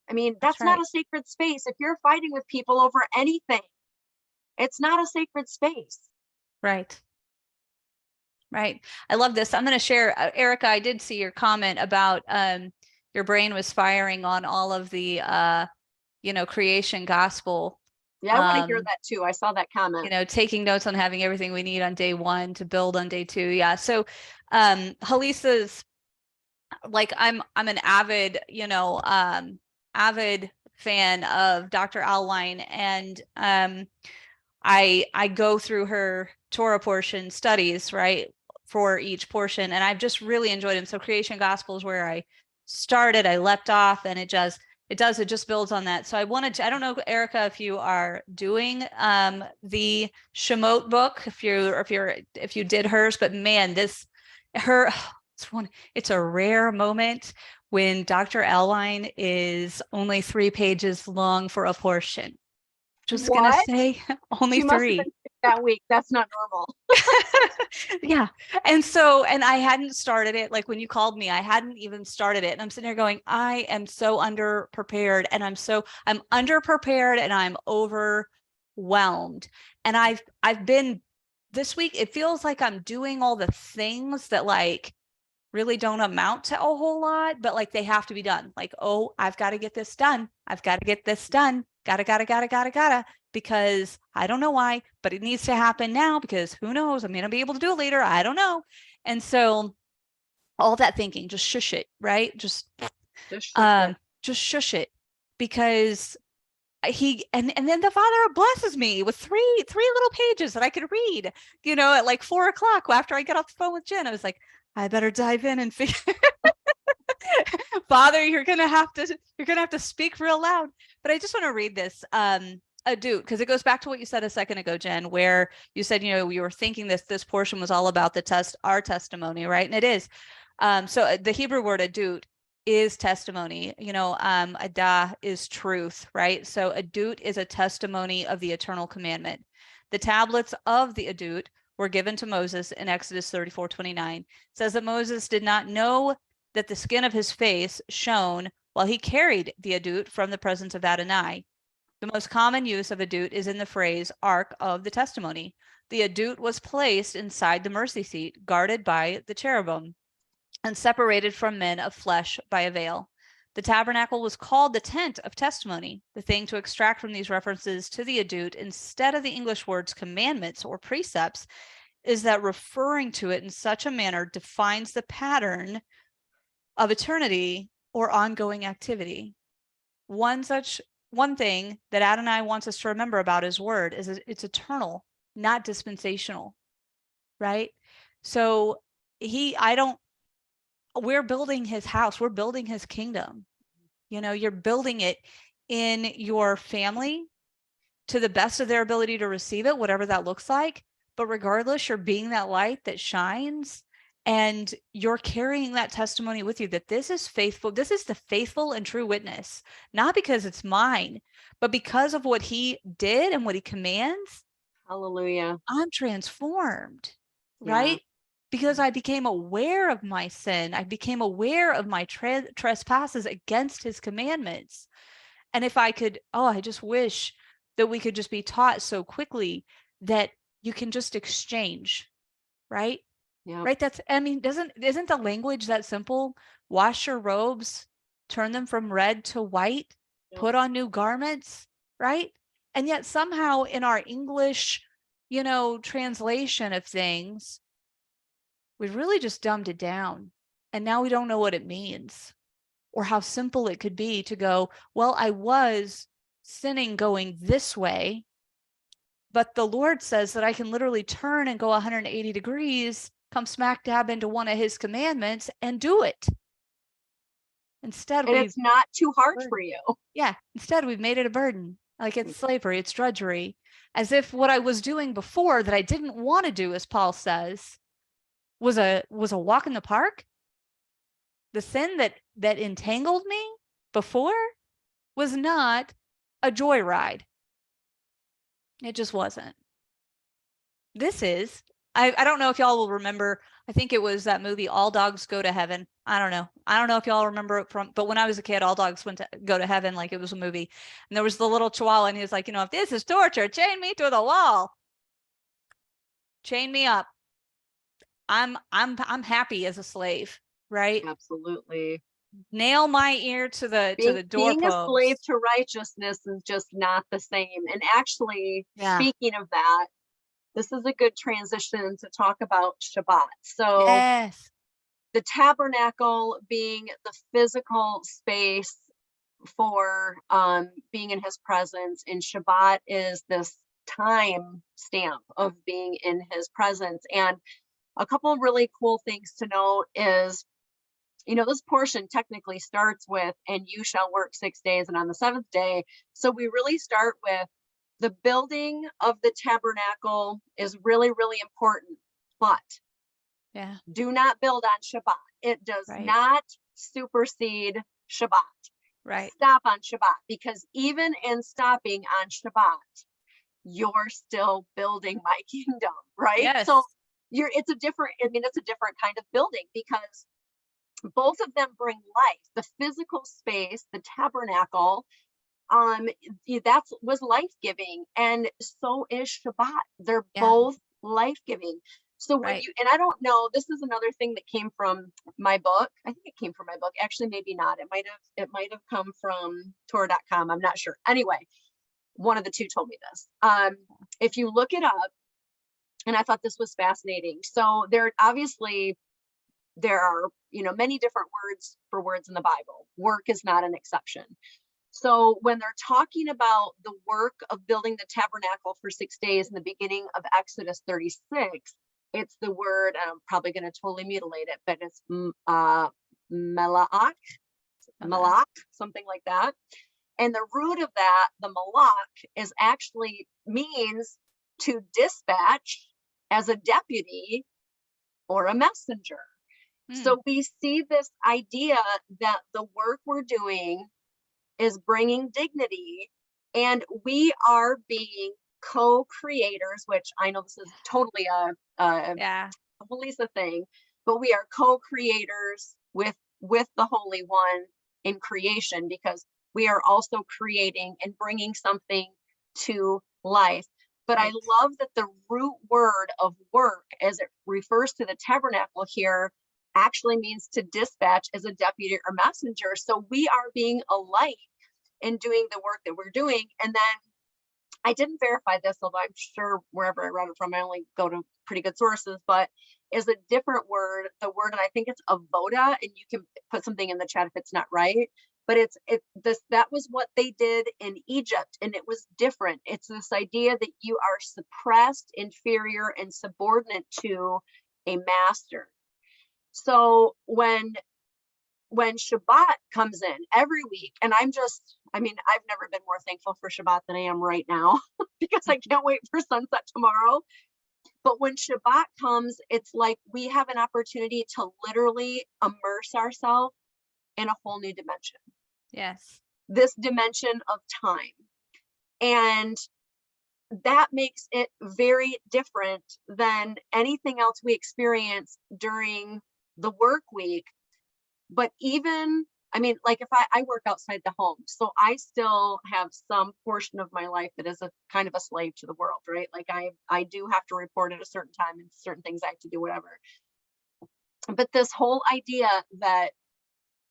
I mean, that's not a sacred space. If you're fighting with people over anything, it's not a sacred space. Right. I love this. I'm going to share, Erica, I did see your comment about your brain was firing on all of the, you know, creation gospel Yeah, I want to hear that too. I saw that comment. Taking notes on having everything we need on day 1 to build on day 2. Yeah. So Halisa's like I'm an avid, avid fan of Dr. Alwine, and I go through her Torah portion studies, right, for each portion, and I've just really enjoyed them. So Creation Gospel is where I started. I leapt off, and it just builds on that. So I wanted to, I don't know, Erica, if you are doing the Shemot book, if you did hers, but man, it's a rare moment when Dr. Alwine is only 3 pages long for a portion. Just gonna say only 3 that week. That's not normal. Yeah. And I hadn't started it. Like when you called me, I hadn't even started it. And I'm sitting there going, I am so underprepared, and I'm underprepared, and I'm overwhelmed. And I've been this week, it feels like I'm doing all the things that like really don't amount to a whole lot, but like they have to be done. Like, oh, I've got to get this done. I've got to get this done. Gotta, because I don't know why, but it needs to happen now, because who knows? I may not be able to do it later. I don't know. And so all that thinking, just shush it, right? Just shush it, because and then the Father blesses me with three little pages that I could read, at like 4 o'clock after I get off the phone with Jen. I was like, I better dive in and figure. Father, you're gonna have to speak real loud. But I just want to read this adut, because it goes back to what you said a second ago, Jen, where you said, you were thinking this portion was all about our testimony, right? And it is. So the Hebrew word adut is testimony. Adah is truth, right? So adut is a testimony of the eternal commandment. The tablets of the adut were given to Moses in Exodus 34:29. It says that Moses did not know that the skin of his face shone while he carried the adut from the presence of Adonai. The most common use of adut is in the phrase Ark of the Testimony. The adut was placed inside the mercy seat, guarded by the cherubim, and separated from men of flesh by a veil. The tabernacle was called the tent of testimony. The thing to extract from these references to the adut, instead of the English words commandments or precepts, is that referring to it in such a manner defines the pattern of eternity or ongoing activity. One thing that Adonai wants us to remember about his word is it's eternal, not dispensational, right? So we're building his house. We're building his kingdom. You're building it in your family to the best of their ability to receive it, whatever that looks like. But regardless, you're being that light that shines, and you're carrying that testimony with you that this is faithful. This is the faithful and true witness, not because it's mine, but because of what he did and what he commands. Hallelujah. I'm transformed, right? Because I became aware of my sin. I became aware of my trespasses against his commandments. And if I could, I just wish that we could just be taught so quickly that you can just exchange, right? Yeah. Right. Isn't the language that simple? Wash your robes, turn them from red to white, put on new garments, right? And yet somehow in our English, translation of things, we really just dumbed it down. And now we don't know what it means, or how simple it could be to go, well, I was sinning going this way, but the Lord says that I can literally turn and go 180 degrees, come smack dab into one of his commandments and do it. Instead, it's not too hard for you. Yeah. Instead, we've made it a burden. Like it's slavery, it's drudgery, as if what I was doing before that I didn't want to do, as Paul says, was a walk in the park. The sin that entangled me before was not a joyride. It just wasn't. This is, I don't know if y'all will remember, I think it was that movie, All Dogs Go to Heaven. I don't know if y'all remember it but when I was a kid, All Dogs Go to Heaven, like it was a movie. And there was the little chihuahua, and he was like, if this is torture, chain me to the wall. Chain me up. I'm happy as a slave, right? Absolutely. nail my ear to the Being a slave doorpost. to righteousness is just not the same. And actually, Yeah. speaking of that, this is a good transition to talk about Shabbat. So Yes. the tabernacle being the physical space for being in his presence, and Shabbat is this time stamp of being in his presence. And a couple of really cool things to note is, this portion technically starts with, and you shall work 6 days and on the seventh day. So we really start with the building of the tabernacle is really, really important, but Yeah. do not build on Shabbat. It does Right. not supersede Shabbat. Right. Stop on Shabbat, because even in stopping on Shabbat, you're still building my kingdom, right? Yes. So it's a different kind of building, because both of them bring life. The physical space, the tabernacle, that was life-giving, and so is Shabbat. They're both life-giving. So when Right. and I don't know, this is another thing that came from my book. I think it came from my book. Actually, maybe not. It might have come from Torah.com. I'm not sure. Anyway, one of the two told me this. If you look it up, and I thought this was fascinating. So there are many different words in the Bible. Work is not an exception. So when they're talking about the work of building the tabernacle for 6 days in the beginning of Exodus 36, it's the word, and I'm probably going to totally mutilate it, but it's malak, something like that. And the root of that, the malak, is actually means to dispatch as a deputy or a messenger. So we see this idea that the work we're doing is bringing dignity, and we are being co-creators, which I know this is totally a Lisa thing, but we are co-creators with the Holy One in creation, because we are also creating and bringing something to life. But right. I love that the root word of work, as it refers to the tabernacle here, actually means to dispatch as a deputy or messenger. So we are being a light in doing the work that we're doing. And then I didn't verify this, although I'm sure wherever I read it from, I only go to pretty good sources, but is a different word, the word, and I think it's avoda, and you can put something in the chat if it's not right, but that was what they did in Egypt, and it was different. It's this idea that you are suppressed, inferior, and subordinate to a master. So when Shabbat comes in every week, and I've never been more thankful for Shabbat than I am right now, because I can't wait for sunset tomorrow. But when Shabbat comes, it's like we have an opportunity to literally immerse ourselves in a whole new dimension. Yes. This dimension of time. And that makes it very different than anything else we experience during the work week. But even, like if I work outside the home, so I still have some portion of my life that is a kind of a slave to the world, right? Like I do have to report at a certain time and certain things I have to do, whatever. But this whole idea that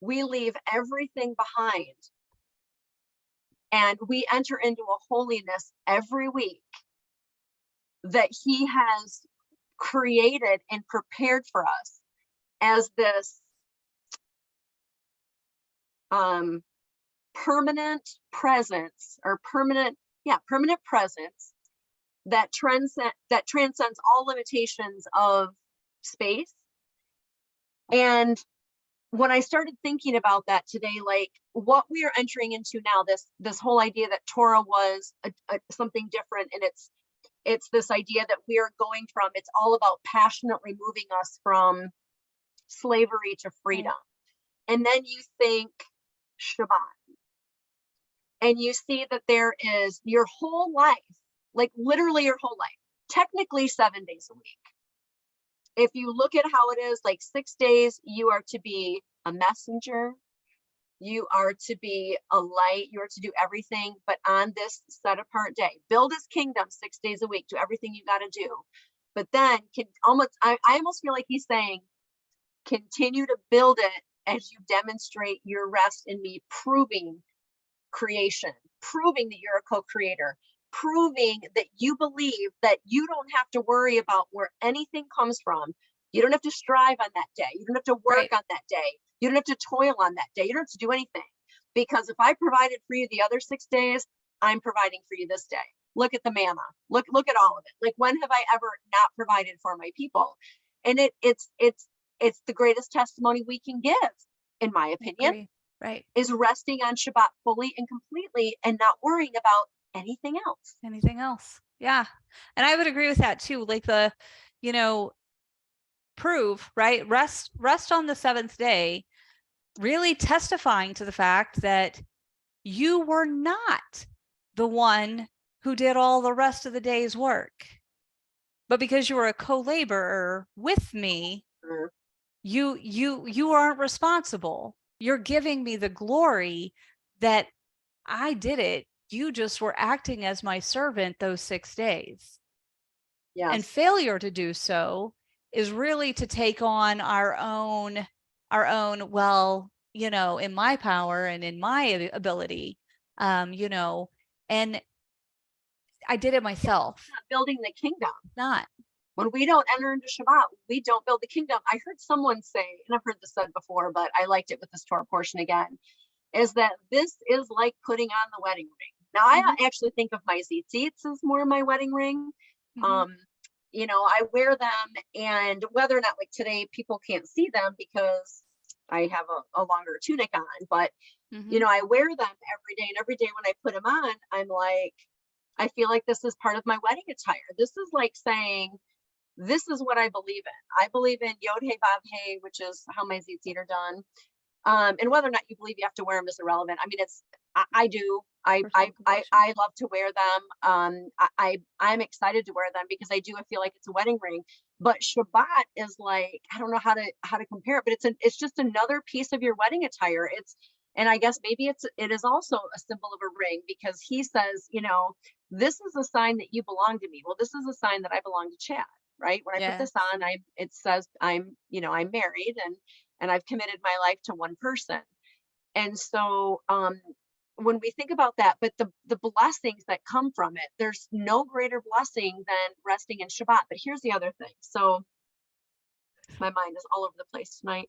we leave everything behind and we enter into a holiness every week that he has created and prepared for us as this permanent presence, or permanent presence that transcends all limitations of space. And when I started thinking about that today, like what we are entering into now, this whole idea that Torah was something different, and it's this idea that we are going from, it's all about passionately moving us from slavery to freedom. Right. And then you think Shabbat, and you see that there is your whole life, like literally your whole life, technically 7 days a week. If you look at how it is, like 6 days, you are to be a messenger, you are to be a light, you are to do everything. But on this set apart day, build his kingdom 6 days a week, do everything you got to do. But then I almost feel like he's saying, continue to build it as you demonstrate your rest in me, proving creation, proving that you're a co-creator, proving that you believe that you don't have to worry about where anything comes from. You don't have to strive on that day. You don't have to work on that day. You don't have to toil on that day. You don't have to do anything. Because if I provided for you the other 6 days, I'm providing for you this day. Look at the manna. Look at all of it. Like, when have I ever not provided for my people? And it's the greatest testimony we can give, in my opinion. Right. Is resting on Shabbat fully and completely and not worrying about anything else. Yeah. And I would agree with that too. Like, the, prove, right? Rest on the seventh day, really testifying to the fact that you were not the one who did all the rest of the day's work, but because you were a co-laborer with me, you aren't responsible. You're giving me the glory that I did it. You just were acting as my servant those 6 days. Yes. And failure to do so is really to take on our own, well, in my power and in my ability, and I did it myself. Not building the kingdom. Not. When we don't enter into Shabbat, we don't build the kingdom. I heard someone say, and I've heard this said before, but I liked it with this Torah portion again, is that this is like putting on the wedding ring. Now, I actually think of my tzitzits as more my wedding ring. I wear them, and whether or not, like today, people can't see them because I have a longer tunic on, but I wear them every day, and every day when I put them on, I'm like, I feel like this is part of my wedding attire. This is like saying, this is what I believe in. I believe in Yod He Vav He, which is how my tzitzit are done. And whether or not you believe you have to wear them is irrelevant. I mean, I do. I love to wear them. I'm excited to wear them because I feel like it's a wedding ring. But Shabbat is like, I don't know how to compare it, but it's just another piece of your wedding attire. And I guess maybe it is also a symbol of a ring, because he says, this is a sign that you belong to me. Well, this is a sign that I belong to Chad, right? When I put this on, it says I'm married and I've committed my life to one person. And so when we think about that, but the blessings that come from it, there's no greater blessing than resting in Shabbat. But here's the other thing. So my mind is all over the place tonight.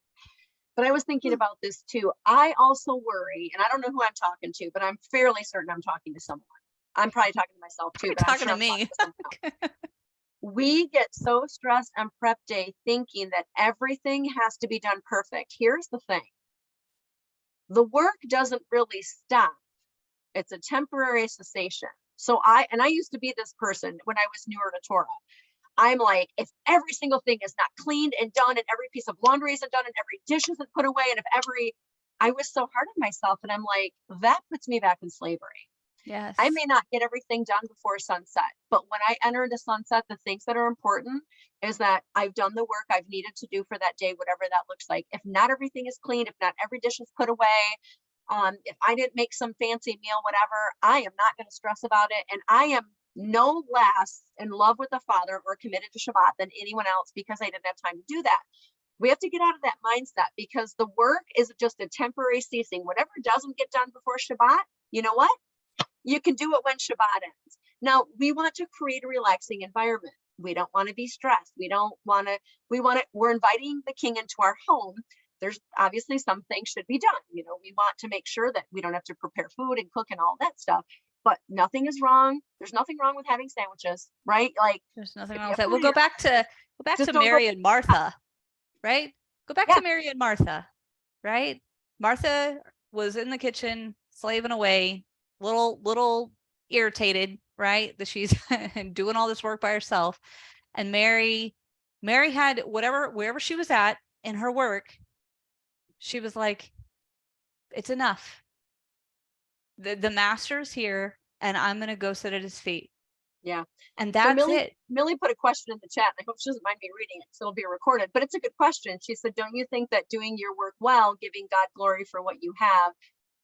But I was thinking about this too. I also worry, and I don't know who I'm talking to, but I'm fairly certain I'm talking to someone. I'm probably talking to myself too. But talking to me. We get so stressed on prep day thinking that everything has to be done perfect. Here's the thing. The work doesn't really stop. It's a temporary cessation. So I used to be this person when I was newer to Torah. I'm like, if every single thing is not cleaned and done, and every piece of laundry isn't done, and every dish isn't put away, and I was so hard on myself, and I'm like, that puts me back in slavery. Yes. I may not get everything done before sunset, but when I enter into sunset, the things that are important is that I've done the work I've needed to do for that day, whatever that looks like. If not everything is clean, if not every dish is put away, if I didn't make some fancy meal, whatever, I am not going to stress about it. And I am no less in love with the Father or committed to Shabbat than anyone else because I didn't have time to do that. We have to get out of that mindset, because the work is just a temporary ceasing. Whatever doesn't get done before Shabbat, you know what? You can do it when Shabbat ends. Now, we want to create a relaxing environment. We don't want to be stressed. We're inviting the King into our home. There's obviously some things should be done. We want to make sure that we don't have to prepare food and cook and all that stuff, but nothing is wrong. There's nothing wrong with having sandwiches, right? Like, there's nothing wrong with that. We'll go back to Mary and Martha, right? Go back to Mary and Martha, right? Martha was in the kitchen slaving away, little irritated, right? That she's doing all this work by herself. And Mary had wherever she was at in her work, she was like, it's enough. The master's here, and I'm going to go sit at his feet. Yeah. And that's it. Millie put a question in the chat. I hope she doesn't mind me reading it, so it'll be recorded, but it's a good question. She said, don't you think that doing your work well, giving God glory for what you have,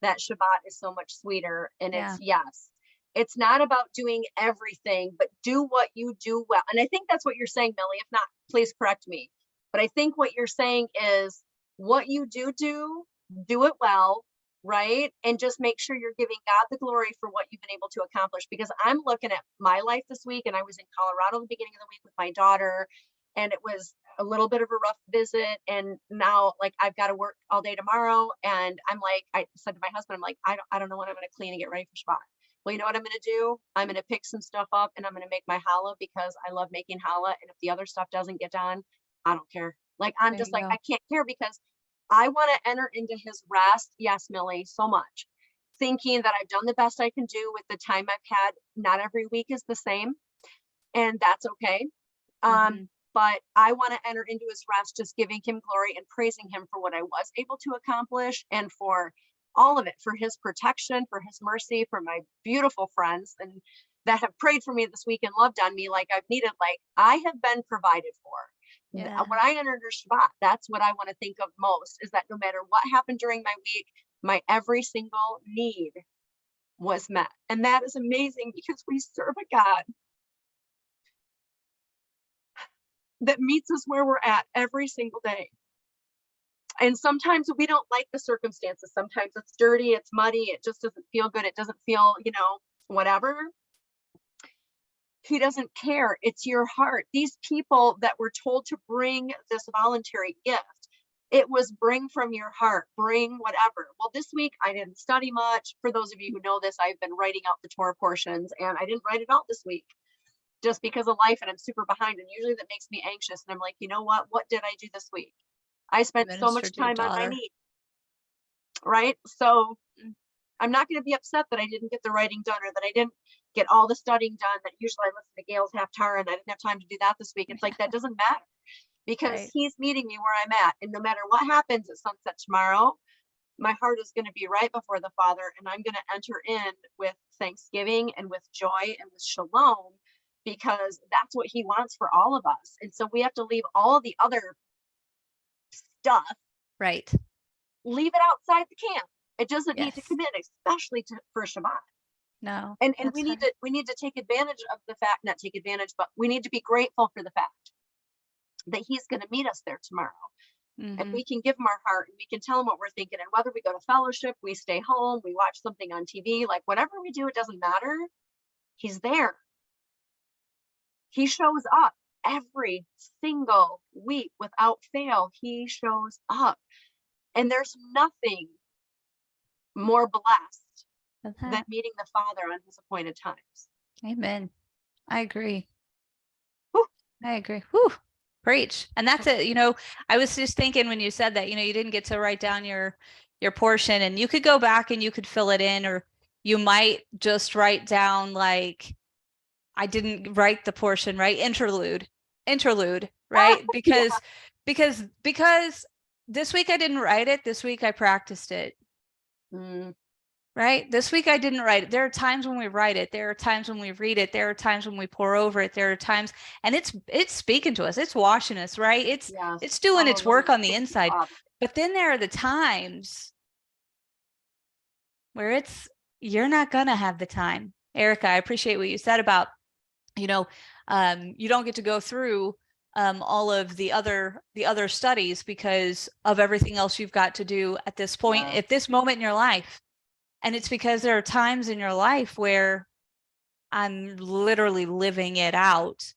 that Shabbat is so much sweeter? And it's yes. It's not about doing everything, but do what you do well. And I think that's what you're saying, Millie. If not, please correct me. But I think what you're saying is what you do it well, right? And just make sure you're giving God the glory for what you've been able to accomplish. Because I'm looking at my life this week, and I was in Colorado the beginning of the week with my daughter, and it was a little bit of a rough visit. And now, like, I've got to work all day tomorrow, and I'm like, I said to my husband, I'm like, I don't know when I'm going to clean and get ready for Shabbat. Well, you know what I'm going to do? I'm going to pick some stuff up, and I'm going to make my challah, because I love making challah. And if the other stuff doesn't get done, I don't care. Like, I'm There just you like, go. I can't care, because I want to enter into his rest. Yes, Millie, so much. Thinking that I've done the best I can do with the time I've had. Not every week is the same, and that's okay. Mhm. But I want to enter into his rest, just giving him glory and praising him for what I was able to accomplish, and for all of it, for his protection, for his mercy, for my beautiful friends and that have prayed for me this week and loved on me like I've needed. Like, I have been provided for. Yeah. When I entered Shabbat, that's what I want to think of most, is that no matter what happened during my week, my every single need was met. And that is amazing, because we serve a God that meets us where we're at every single day. And sometimes we don't like the circumstances. Sometimes it's dirty, it's muddy, it just doesn't feel good. It doesn't feel, whatever. He doesn't care. It's your heart. These people that were told to bring this voluntary gift, it was bring from your heart, bring whatever. Well, this week I didn't study much. For those of you who know this, I've been writing out the Torah portions, and I didn't write it out this week just because of life, and I'm super behind. And usually that makes me anxious. And I'm like, you know what? What did I do this week? I spent so much Minister to your time on my daughter. knees, right? So Mm. I'm not going to be upset that I didn't get the writing done, or that I didn't get all the studying done. That usually I listen to Gail's Haftarah, and I didn't have time to do that this week. It's like, that doesn't matter, because Right. he's meeting me where I'm at. And no matter what happens at sunset tomorrow, my heart is going to be right before the Father, and I'm going to enter in with thanksgiving and with joy and with shalom, because that's what he wants for all of us. And so we have to leave all the other stuff, Right. leave it outside the camp. It doesn't need to Yes. come in, especially for Shabbat. No. And That's we need right. to take advantage of the fact, not take advantage, but we need to be grateful for the fact that he's going to meet us there tomorrow. And Mhm. we can give him our heart, and we can tell him what we're thinking. And whether we go to fellowship, we stay home, we watch something on TV, like whatever we do, it doesn't matter. He's there. He shows up every single week without fail. He shows up. And there's nothing more blessed than meeting the Father on his appointed times. Amen. I agree. Whew. I agree. Whew. Preach. And that's it. I was just thinking when you said that, you didn't get to write down your portion, and you could go back and you could fill it in, or you might just write down, like, I didn't write the portion, right? Interlude, right? Yeah. Because this week I didn't write it. This week I practiced it. Right? This week I didn't write it. There are times when we write it. There are times when we read it. There are times when we pour over it. There are times, and it's speaking to us. It's washing us, right? It's Yes. doing its work Hallelujah. on the Thank you, inside. Father. But then there are the times where you're not gonna have the time. Erica, I appreciate what you said about, you don't get to go through all of the other studies because of everything else you've got to do at this point, Yeah. at this moment in your life. And it's because there are times in your life where I'm literally living it out,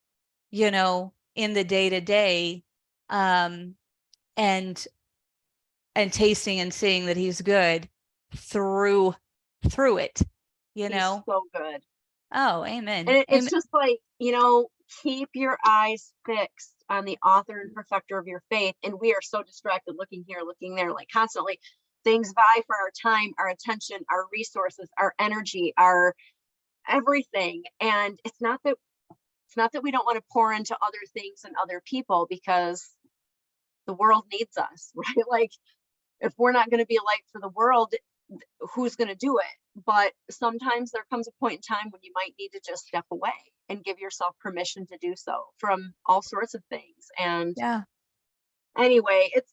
in the day to day, and tasting and seeing that he's good through it, He's so good. Oh, amen. And it's Amen. just like, keep your eyes fixed on the author and perfecter of your faith. And we are so distracted, looking here, looking there, like constantly. Things vie for our time, our attention, our resources, our energy, our everything. And it's not that we don't want to pour into other things and other people, because the world needs us, right? Like, if we're not going to be a light for the world, who's going to do it? But sometimes there comes a point in time when you might need to just step away and give yourself permission to do so from all sorts of things. And Yeah. anyway, it's,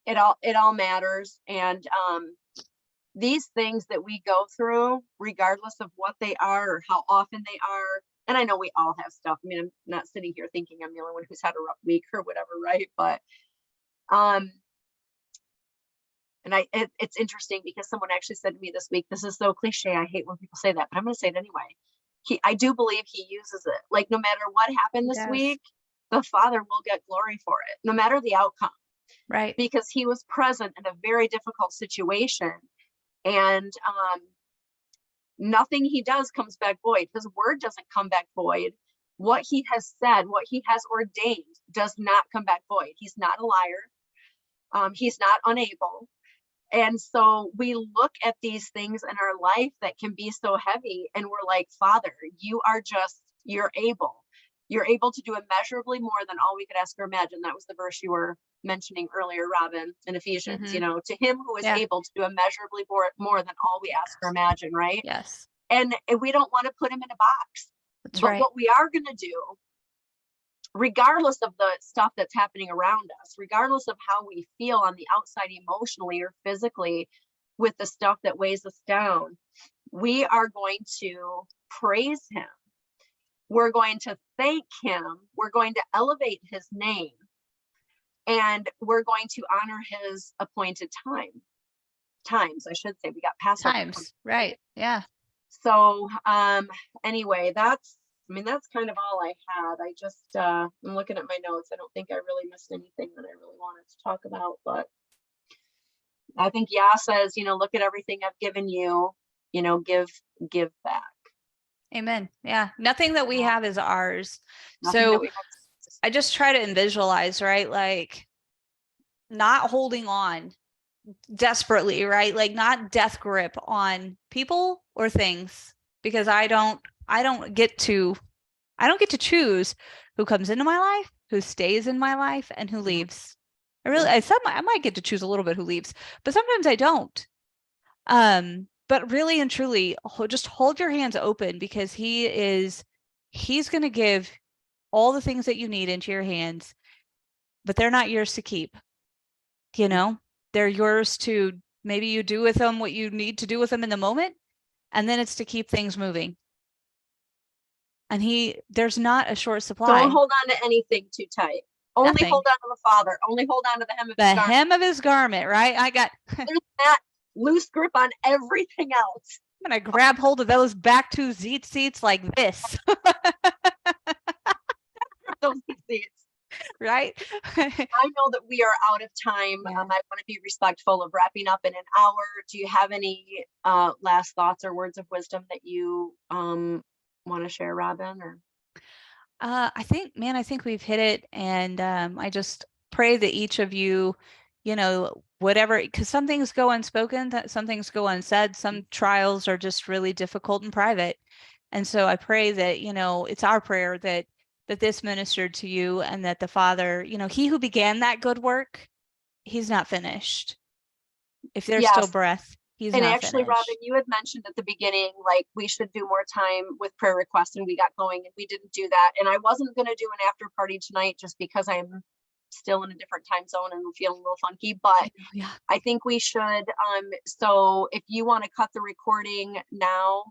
it all matters. And these things that we go through, regardless of what they are or how often they are, and I know we all have stuff. I mean, I'm not sitting here thinking I'm the only one who's had a rough week or whatever, right? But and it's interesting because someone actually said to me this week, this is so cliche, I hate when people say that, but I'm going to say it anyway. I do believe he uses it. Like, no matter what happened this week, the Father will get glory for it, no matter the outcome. Right. Because he was present in a very difficult situation. And nothing he does comes back void. His word doesn't come back void. What he has said, what he has ordained does not come back void. He's not a liar. He's not unable. And so we look at these things in our life that can be so heavy, and we're like, Father, you're able to do immeasurably more than all we could ask or imagine. That was the verse you were mentioning earlier, Robin, in Ephesians, to him who is able to do immeasurably more than all we ask or imagine, right? Yes. And we don't want to put him in a box. That's but right. What we are going to do, regardless of the stuff that's happening around us, regardless of how we feel on the outside emotionally or physically with the stuff that weighs us down, we are going to praise him. We're going to thank him. We're going to elevate his name. And we're going to honor his appointed times, I should say. We got past times, right? Yeah. So anyway, that's kind of all I had. I just I'm looking at my notes. I don't think I really missed anything that I really wanted to talk about, but I think says, look at everything I've given you, give back. Amen. Yeah. Nothing that we have is ours. Nothing so that we have. I just try to visualize, right? Like not holding on desperately, right? Like not death grip on people or things, because I don't get to choose who comes into my life, who stays in my life, and who leaves. I might get to choose a little bit who leaves, but sometimes I don't. But really and truly, just hold your hands open, because he's going to give all the things that you need into your hands, but they're not yours to keep. They're yours to, maybe you do with them what you need to do with them in the moment, and then it's to keep things moving. And there's not a short supply. Don't hold on to anything too tight. Only Nothing. Hold on to the Father. Only hold on to the hem of his garment. The hem of his garment, right? I got that loose grip on everything else. I'm gonna grab hold of those back two seats like this. Those seats. Right? I know that we are out of time. I want to be respectful of wrapping up in an hour. Do you have any last thoughts or words of wisdom that you want to share, Robin? Or I think we've hit it, and I just pray that each of you, whatever, because some things go unspoken, some things go unsaid, some trials are just really difficult and private. And so I pray that, it's our prayer that this ministered to you, and that the Father, he who began that good work, he's not finished. If there's still breath, he's not actually finished. Robin, you had mentioned at the beginning, like, we should do more time with prayer requests, and we got going and we didn't do that. And I wasn't going to do an after party tonight just because I'm still in a different time zone and feeling a little funky, but I think we should. So if you want to cut the recording now,